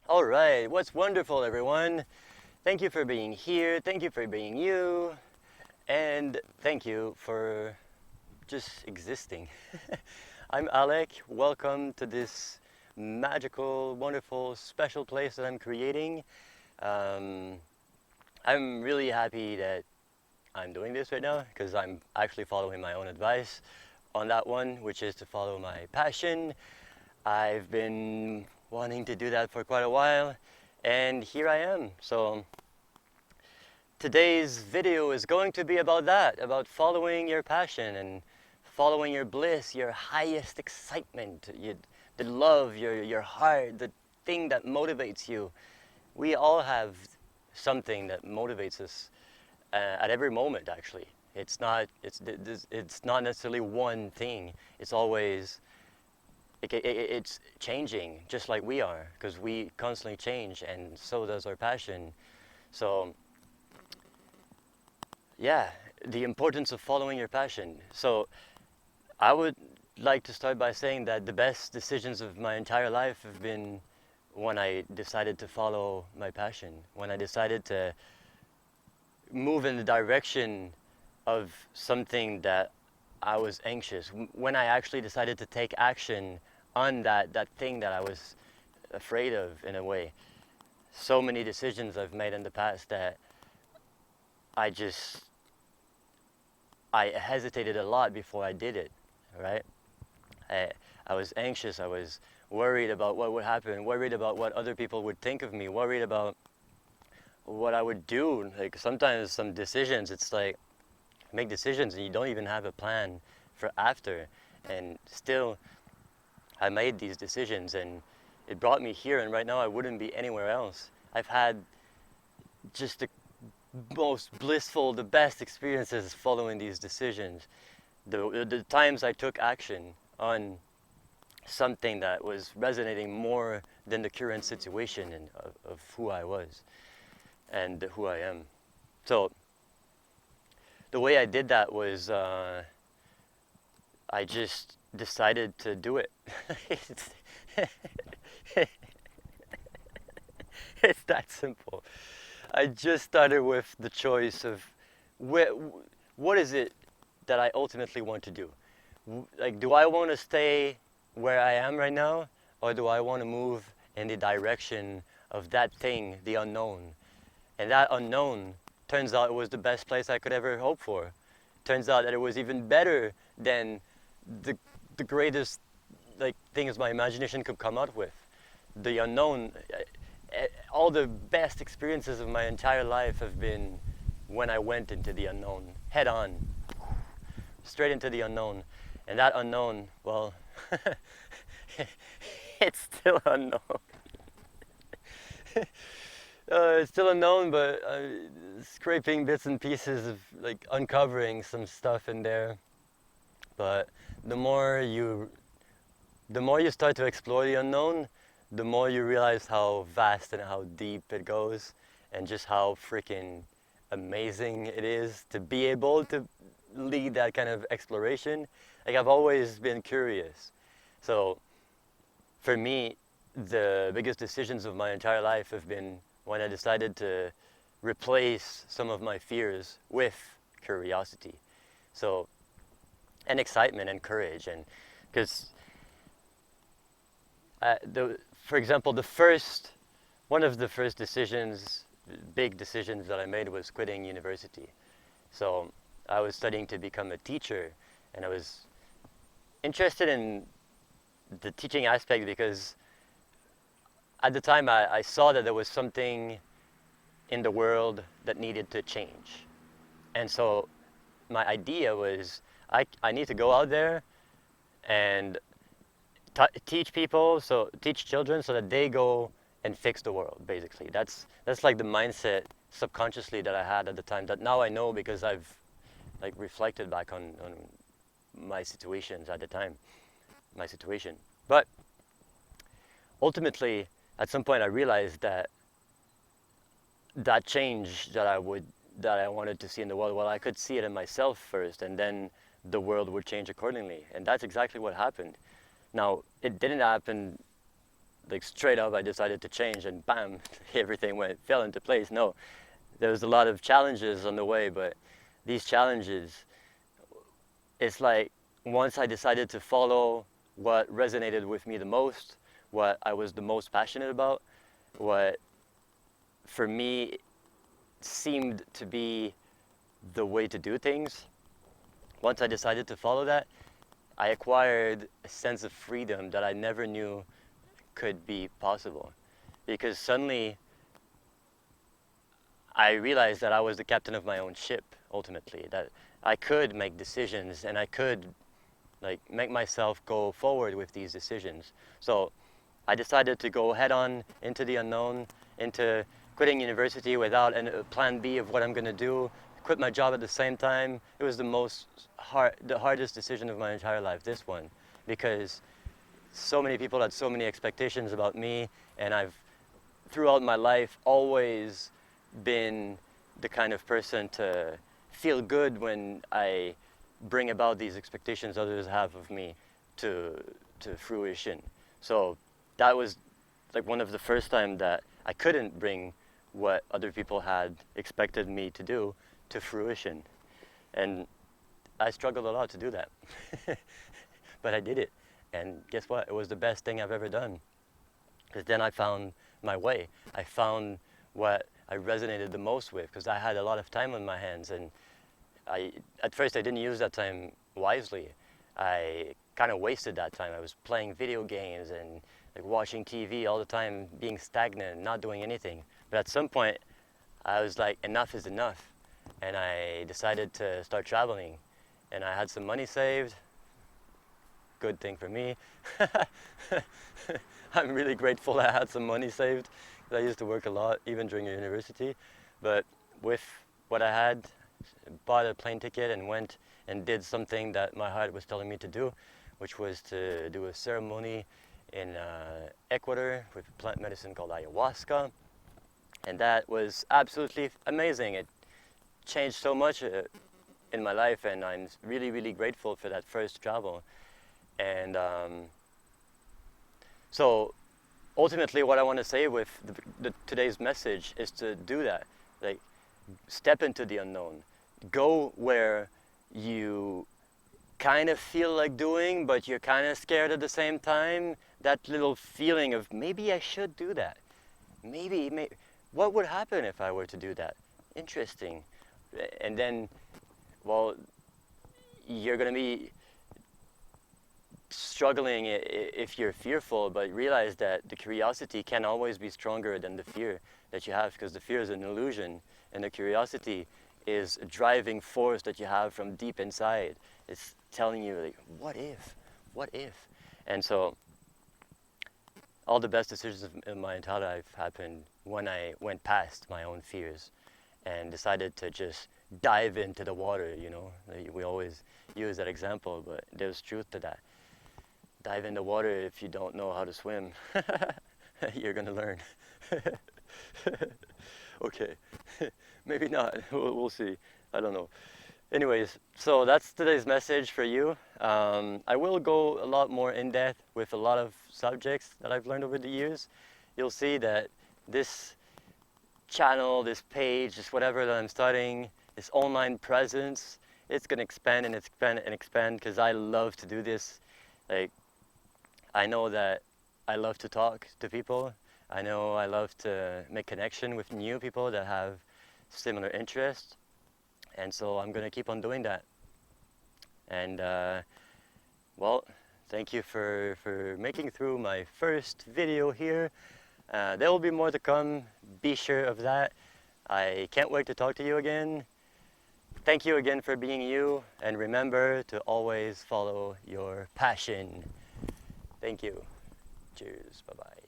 All right, what's wonderful, everyone? Thank you for being here. Thank you for being you. And thank you for just existing. I'm Alec. Welcome to this magical, wonderful, special place that I'm creating. Um, I'm really happy that I'm doing this right now because I'm actually following my own advice on that one, which is to follow my passion. I've been wanting to do that for quite a while, and here I am. So today's video is going to be about that, about following your passion and following your bliss, your highest excitement, the love, your heart, the thing that motivates you. We all have something that motivates us at every moment. Actually, it's not necessarily one thing. It's always it's changing, just like we are, because we constantly change, and so does our passion. So yeah, the importance of following your passion. So I would like to start by saying that the best decisions of my entire life have been when I decided to follow my passion, when I decided to move in the direction of something that I was anxious, when I actually decided to take action on that thing that I was afraid of, in a way. So many decisions I've made in the past that I just I hesitated a lot before I did it, right? I, I was anxious. I was worried about what would happen, worried about what other people would think of me, worried about what I would do. Like sometimes some decisions, it's like make decisions and you don't even have a plan for after. And still, I made these decisions and it brought me here. And right now, I wouldn't be anywhere else. I've had just the most blissful, the best experiences following these decisions. The times I took action on something that was resonating more than the current situation and of who I was and who I am. So the way I did that was I just decided to do it. it's, it's that simple. I just started with the choice of what is it that I ultimately want to do. Like, do I want to stay where I am right now, or do I want to move in the direction of that thing, the unknown? And that unknown turns out it was the best place I could ever hope for. Turns out that it was even better than the the greatest like things my imagination could come up with. The unknown, all the best experiences of my entire life have been when I went into the unknown, head on, straight into the unknown. And that unknown, well, it's still unknown. It's still unknown, but scraping bits and pieces of like uncovering some stuff in there. But the more you, the more you start to explore the unknown, the more you realize how vast and how deep it goes, and just how freaking amazing it is to be able to lead that kind of exploration. Like I've always been curious, so for me, the biggest decisions of my entire life have been when I decided to replace some of my fears with curiosity. So, and excitement and courage. And because, for example, one of the first decisions, big decisions that I made was quitting university. So I was studying to become a teacher, and I was interested in the teaching aspect because at the time I saw that there was something in the world that needed to change. And so my idea was I need to go out there and teach people, so teach children so that they go and fix the world, basically. That's like the mindset subconsciously that I had at the time that now I know because I've like reflected back on my situations at the time, my situation. But ultimately, at some point I realized that that change that I wanted to see in the world, well, I could see it in myself first, and then the world would change accordingly. And that's exactly what happened. Now, it didn't happen like straight up I decided to change and bam, everything fell into place. No, there was a lot of challenges on the way, but these challenges, it's like once I decided to follow what resonated with me the most, what I was the most passionate about, what for me seemed to be the way to do things, once I decided to follow that, I acquired a sense of freedom that I never knew could be possible. Because suddenly I realized that I was the captain of my own ship, ultimately, that I could make decisions and I could like make myself go forward with these decisions. So I decided to go head on into the unknown, into quitting university without a plan B of what I'm going to do, quit my job at the same time. It was the hardest decision of my entire life, this one, because so many people had so many expectations about me, and I've throughout my life always been the kind of person to feel good when I bring about these expectations others have of me to fruition. So that was like one of the first time that I couldn't bring what other people had expected me to do to fruition. And I struggled a lot to do that. But I did it. And guess what? It was the best thing I've ever done. Because then I found my way. I found what I resonated the most with, because I had a lot of time on my hands, and at first I didn't use that time wisely. I kind of wasted that time. I was playing video games and like watching TV all the time, being stagnant, not doing anything. But at some point, I was like, enough is enough, and I decided to start traveling. And I had some money saved. Good thing for me. I'm really grateful I had some money saved, because I used to work a lot, even during university. But with what I had, bought a plane ticket and went and did something that my heart was telling me to do, which was to do a ceremony in Ecuador with a plant medicine called ayahuasca. And that was absolutely amazing. It changed so much in my life, and I'm really, really grateful for that first travel. And so ultimately what I want to say with today's message is to do that. Like, step into the unknown. Go where you kind of feel like doing, but you're kind of scared at the same time. That little feeling of maybe I should do that. Maybe, what would happen if I were to do that? Interesting. And then, well, you're going to be struggling if you're fearful, but realize that the curiosity can always be stronger than the fear that you have, because the fear is an illusion, and the curiosity is a driving force that you have from deep inside. It's telling you, like, what if? What if? And so all the best decisions in my entire life happened when I went past my own fears and decided to just dive into the water, you know. We always use that example, but there's truth to that. Dive in the water if you don't know how to swim. You're gonna learn. Okay, maybe not, we'll see, I don't know. Anyways, so that's today's message for you. I will go a lot more in depth with a lot of subjects that I've learned over the years. You'll see that this channel, this page, this whatever that I'm starting, this online presence, it's gonna expand and expand and expand, because I love to do this. Like, I know that I love to talk to people. I know I love to make connection with new people that have similar interests. And so I'm going to keep on doing that. And, well, thank you for making through my first video here. There will be more to come. Be sure of that. I can't wait to talk to you again. Thank you again for being you. And remember to always follow your passion. Thank you. Cheers. Bye-bye.